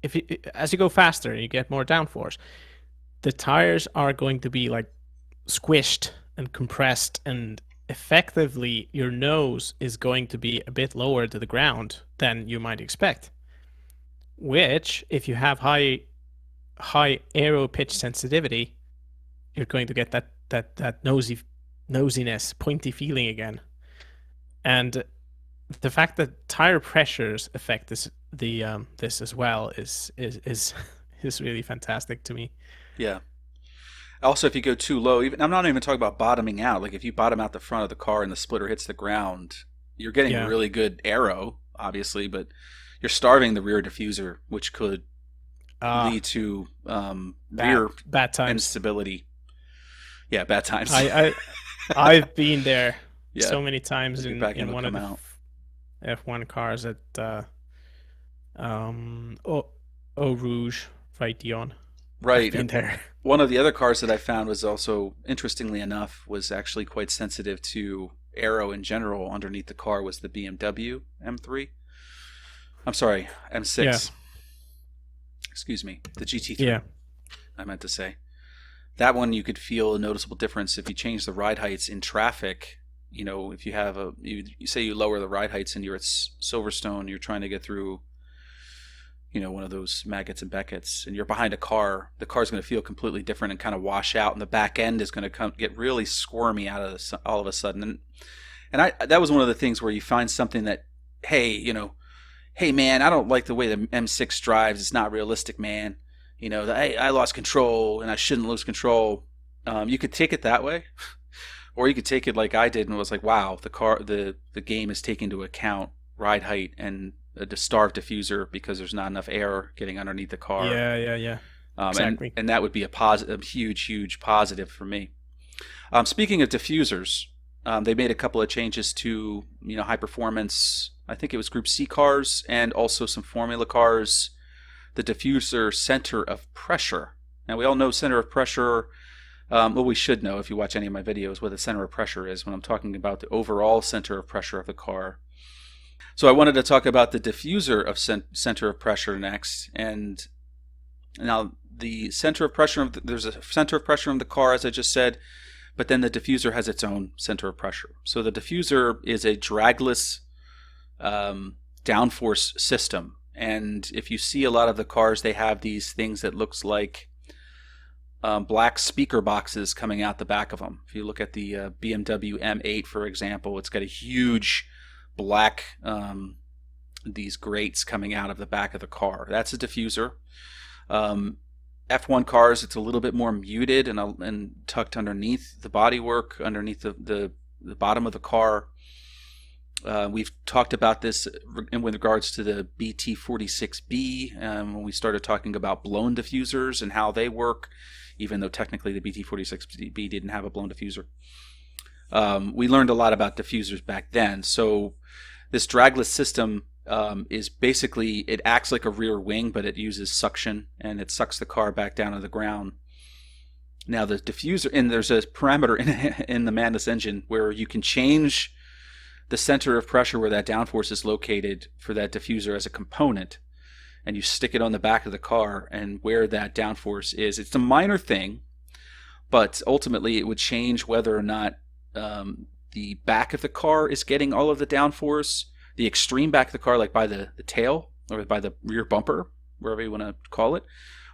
if you, as you go faster and you get more downforce, the tires are going to be like squished and compressed, and effectively your nose is going to be a bit lower to the ground than you might expect. Which, if you have high aero pitch sensitivity, you're going to get that nosiness, pointy feeling again. And the fact that tire pressures affect this as well is really fantastic to me. Yeah. Also, if you go too low, even I'm not even talking about bottoming out. Like if you bottom out the front of the car and the splitter hits the ground, you're getting Yeah. really good aero, obviously, but you're starving the rear diffuser, which could Ah, lead to bad rear bad times. instability. Yeah, bad times. I I've been there Yeah, so many times the in back end would one of come the out. F1 cars at Eau Rouge, right, Dion. I've Right. been there. One of the other cars that I found was also, interestingly enough, was actually quite sensitive to aero in general. Underneath the car was the BMW M3. I'm sorry, Yeah, M6. Excuse me, the GT3. yeah, I meant to say that one. You could feel a noticeable difference if you change the ride heights in traffic. You know, if you have you say you lower the ride heights and you're at Silverstone, you're trying to get through, you know, one of those Maggots and Beckett's, and you're behind a car, the car's going to feel completely different and kind of wash out, and the back end is going to get really squirmy out of all of a sudden. And that was one of the things where you find something that, hey, you know, hey man, I don't like the way the M6 drives. It's not realistic, man. You know, I lost control and I shouldn't lose control. You could take it that way, or you could take it like I did and was like, wow, the game is taking into account ride height and a starved diffuser because there's not enough air getting underneath the car. yeah. Exactly. And that would be a huge positive for me. Speaking of diffusers, they made a couple of changes to, you know, high performance. I think it was Group C cars and also some Formula cars. The diffuser center of pressure. Now we all know center of pressure. Well, we should know if you watch any of my videos what the center of pressure is when I'm talking about the overall center of pressure of the car. So I wanted to talk about the diffuser of center of pressure next. And now the center of pressure, there's a center of pressure in the car, as I just said, but then the diffuser has its own center of pressure. So the diffuser is a dragless downforce system. And if you see a lot of the cars, they have these things that looks like black speaker boxes coming out the back of them. If you look at the BMW M8, for example, it's got a huge black these grates coming out of the back of the car. That's a diffuser. F1 cars, it's a little bit more muted and tucked underneath the bodywork, underneath the bottom of the car. We've talked about this with regards to the BT46B when we started talking about blown diffusers and how they work, even though technically the BT46B didn't have a blown diffuser. We learned a lot about diffusers back then. So this dragless system is basically, it acts like a rear wing, but it uses suction and it sucks the car back down to the ground. Now the diffuser, and there's a parameter in the Madness engine where you can change the center of pressure where that downforce is located for that diffuser as a component, and you stick it on the back of the car and where that downforce is. It's a minor thing, but ultimately it would change whether or not the back of the car is getting all of the downforce, the extreme back of the car, like by the tail or by the rear bumper, wherever you want to call it,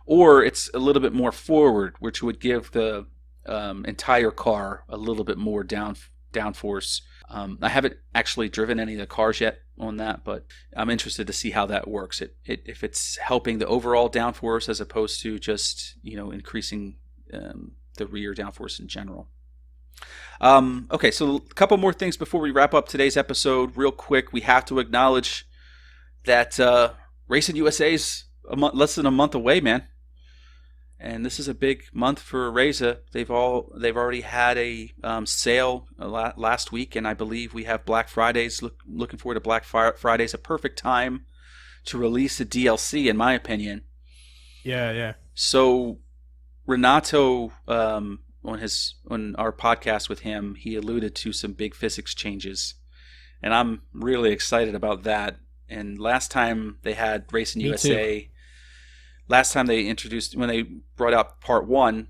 or it's a little bit more forward, which would give the entire car a little bit more downforce. I haven't actually driven any of the cars yet on that, but I'm interested to see how that works. If it's helping the overall downforce as opposed to just, you know, increasing the rear downforce in general. Okay, so a couple more things before we wrap up today's episode. Real quick, we have to acknowledge that Racin USA's less than a month away, man. And this is a big month for Reza. They've already had a sale last week, and I believe we have Black Fridays. Looking forward to Black Fridays. A perfect time to release a DLC, in my opinion. Yeah. So Renato, on our podcast with him, he alluded to some big physics changes, and I'm really excited about that. And last time they had Racin USA. Too. Last time they introduced, when they brought out Part 1,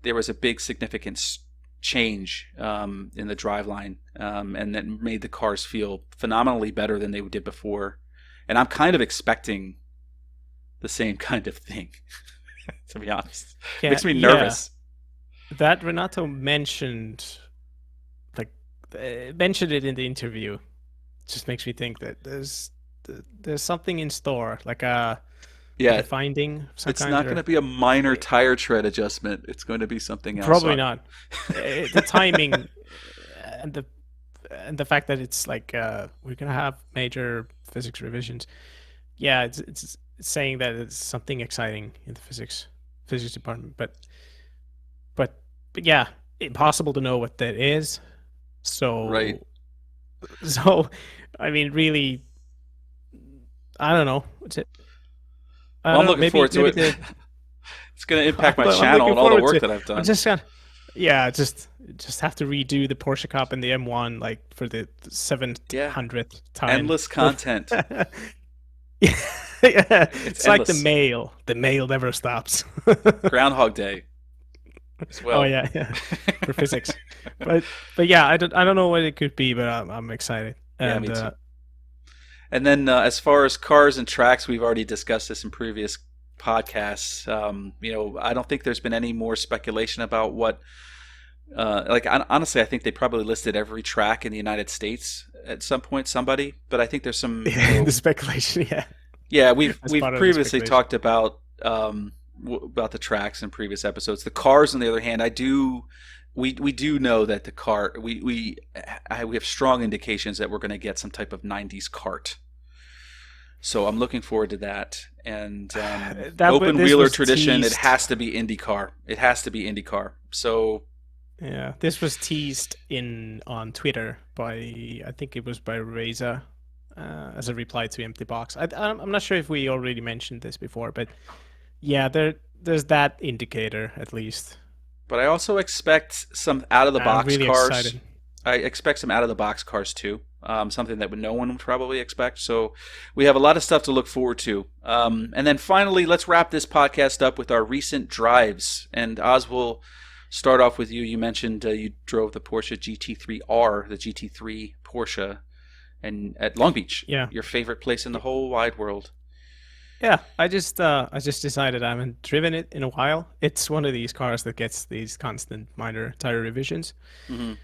there was a big significant change in the driveline, and that made the cars feel phenomenally better than they did before. And I'm kind of expecting the same kind of thing, to be honest. It makes me nervous. Yeah. That Renato mentioned it in the interview. Just makes me think that there's something in store, like a... Yeah, finding. It's not going to be a minor tire tread adjustment. It's going to be something else. Probably not. The timing and the fact that it's like we're going to have major physics revisions. Yeah, it's saying that it's something exciting in the physics department, but yeah, impossible to know what that is. So right. So I mean, really, I don't know. What's it? Well, I'm looking forward to it. It's going to impact my I'm channel looking and all the forward work to. that I've I'm done. just gonna, yeah, just have to redo the Porsche Cup and the M1 like for the Yeah. 700th time. Endless content. Yeah, It's it's like the endless. mail. The mail never stops. Groundhog Day as Oh well. yeah, for physics. But yeah, I don't know what it could be, but I'm excited. Yeah, And me too. And then as far as cars and tracks, we've already discussed this in previous podcasts. I don't think there's been any more speculation about what. Honestly, I think they probably listed every track in the United States at some point, somebody. But I think there's some, the speculation, yeah, yeah, we've as we've part of the previously speculation. talked about the tracks in previous episodes. The cars, on the other hand, we do know that the car we have strong indications that we're going to get some type of '90s kart. So I'm looking forward to that. And open This wheeler was tradition, it teased. has to be IndyCar. It has to be IndyCar. So Yeah, this was teased on Twitter by, I think it was by Reza, as a reply to Empty Box. I'm not sure if we already mentioned this before, but yeah, there's that indicator at least. but I also expect some out of the I'm box really cars. excited. I expect some out of the box cars too. Something that no one would probably expect. So we have a lot of stuff to look forward to. And then finally, let's wrap this podcast up with our recent drives. And Oz, will start off with you. You mentioned you drove the Porsche GT3R, the GT3 Porsche, and at Long Beach, Yeah, your favorite place in the whole wide world. yeah. I just decided I haven't driven it in a while. It's one of these cars that gets these constant minor tire revisions. Hmm.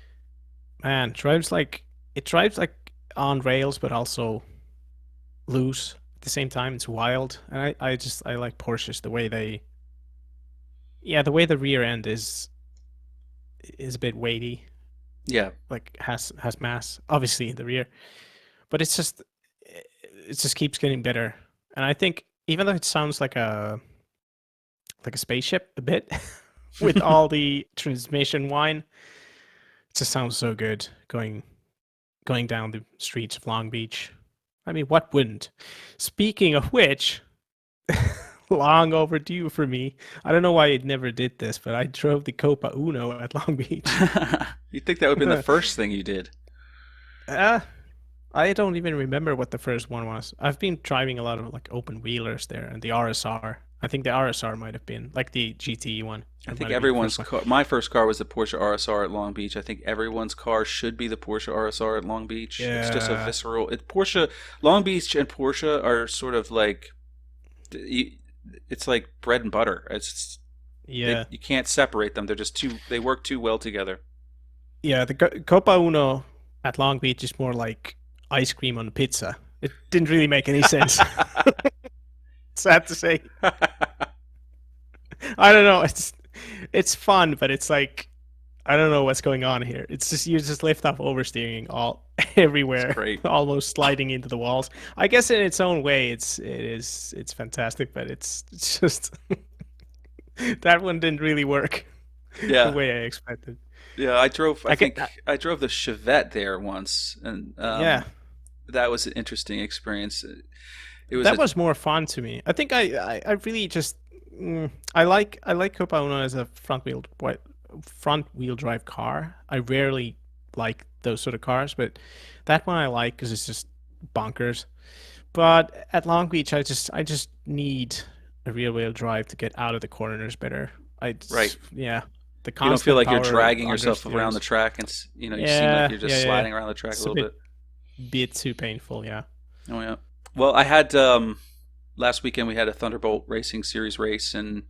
Man, it drives like on rails, but also loose at the same time. It's wild, and I like Porsches the way the way the rear end is a bit weighty, Yeah, like has mass, obviously in the rear, but it just keeps getting better. And I think even though it sounds like a spaceship a bit with all the transmission whine, it just sounds so good going down the streets of Long Beach. I mean, what wouldn't? Speaking of which, long overdue for me. I don't know why it never did this, but I drove the Copa Uno at Long Beach. you'd think that would have been the first thing you did. uh, I don't even remember what the first one was. I've been driving a lot of like open wheelers there, and the RSR. I think the RSR might have been like the GTE one. I That think might have been the everyone's first one. car, my first car was the Porsche RSR at Long Beach. I think everyone's car should be the Porsche RSR at Long Beach. It's just a Yeah, visceral. Porsche, Long Beach, and Porsche are sort of like, it's like bread and butter. yeah, You can't separate them. They're just too. They work too well together. yeah. The Copa Uno at Long Beach is more like ice cream on pizza. It didn't really make any sense. Sad to say. I don't know. It's fun, but it's like I don't know what's going on here. It's just you just lift up oversteering all It's everywhere, great. almost sliding into the walls. I guess in its own way, it's fantastic, but it's just that one didn't really work the Yeah, way I expected. yeah. I drove. I I get think I drove the Chevette there once, and yeah, that was an interesting experience. It was that a was more fun to me. I think I really just I like Copa Uno as a front wheel drive car. I rarely like those sort of cars, but that one I like because it's just bonkers. But at Long Beach, I just need a rear wheel drive to get out of the corners better. right. Yeah, the You don't feel constant like you're power dragging yourself around the understeers. track, and you seem like Yeah, you're yeah, just yeah. sliding around the track a It's a little bit. bit too painful. Yeah. Oh yeah. Well, I had last weekend we had a Thunderbolt Racing Series race, and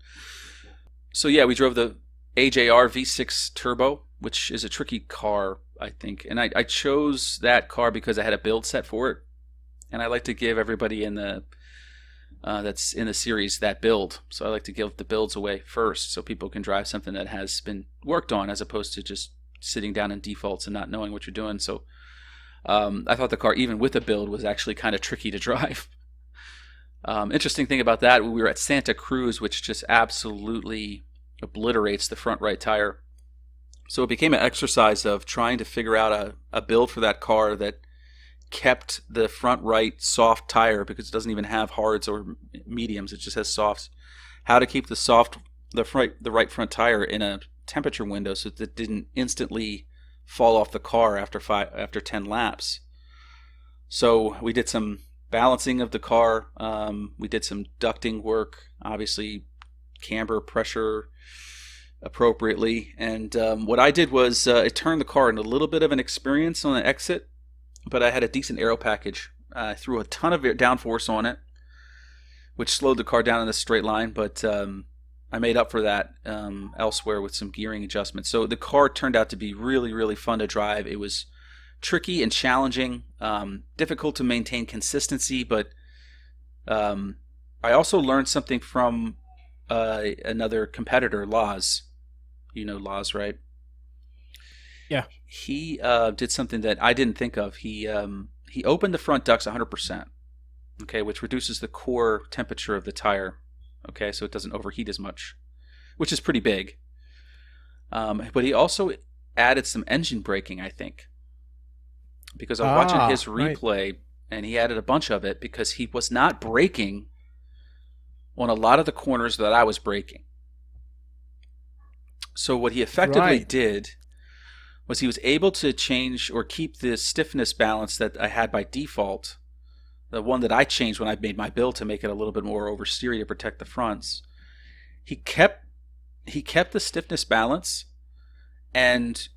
so yeah, we drove the AJR V6 Turbo, which is a tricky car, I think, and I chose that car because I had a build set for it, and I like to give everybody in the that's in the series that build. So I like to give the builds away first, so people can drive something that has been worked on, as opposed to just sitting down in defaults and not knowing what you're doing. So I thought the car, even with a build, was actually kind of tricky to drive. Interesting thing about that, we were at Santa Cruz, which just absolutely obliterates the front right tire. So it became an exercise of trying to figure out a build for that car that kept the front right soft tire, because it doesn't even have hards or mediums, it just has softs. How to keep the soft the right front tire in a temperature window so that it didn't instantly fall off the car after 10 laps. So we did some balancing of the car. We did some ducting work, obviously camber pressure appropriately. And what I did was it turned the car into a little bit of an experience on the exit, but I had a decent aero package. I threw a ton of downforce on it, which slowed the car down in a straight line, but I made up for that elsewhere with some gearing adjustments. So the car turned out to be really, really fun to drive. It was tricky and challenging, difficult to maintain consistency, but I also learned something from another competitor, Laz. You know Laz, right? Yeah. He did something that I didn't think of. He opened the front ducts 100%, okay, which reduces the core temperature of the tire, okay, so it doesn't overheat as much, which is pretty big. But he also added some engine braking, I think, because I was watching his replay, right, and he added a bunch of it because he was not braking on a lot of the corners that I was braking. So what he effectively did was he was able to change or keep the stiffness balance that I had by default, the one that I changed when I made my build to make it a little bit more oversteery to protect the fronts. He kept the stiffness balance and,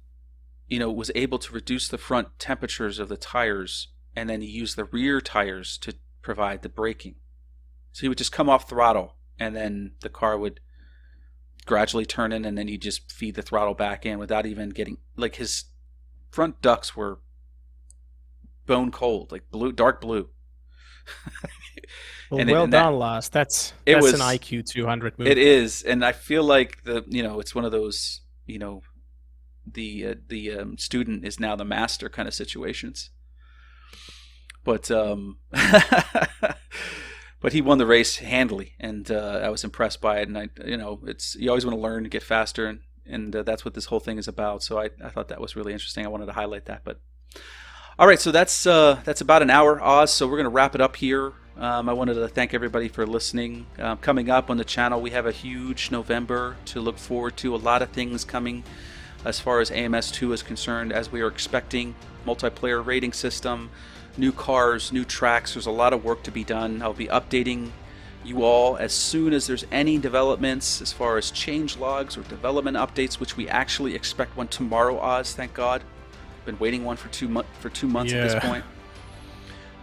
you know, was able to reduce the front temperatures of the tires, and then he used the rear tires to provide the braking. So he would just come off throttle, and then the car would gradually turn in, and then you just feed the throttle back in without even getting, like, his front ducts were bone cold, like blue, dark blue. Well, well done, Lars. That's an IQ 200 move. It is, and I feel like it's one of those, the student is now the master kind of situations. But but he won the race handily, and I was impressed by it. And you always want to learn and get faster, and that's what this whole thing is about. So I thought that was really interesting. I wanted to highlight that. But all right, so that's about an hour, Oz. So we're going to wrap it up here. I wanted to thank everybody for listening. Coming up on the channel, we have a huge November to look forward to. A lot of things coming as far as AMS2 is concerned, as we are expecting. Multiplayer rating system, new cars, new tracks. There's a lot of work to be done. I'll be updating you all as soon as there's any developments as far as change logs or development updates, which we actually expect one tomorrow, Oz, thank God. Been waiting one for 2 months at this point.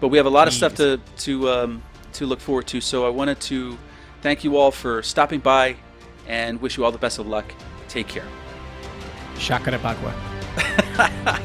But we have a lot of stuff to look forward to. So I wanted to thank you all for stopping by and wish you all the best of luck. Take care. Shakara Bagua.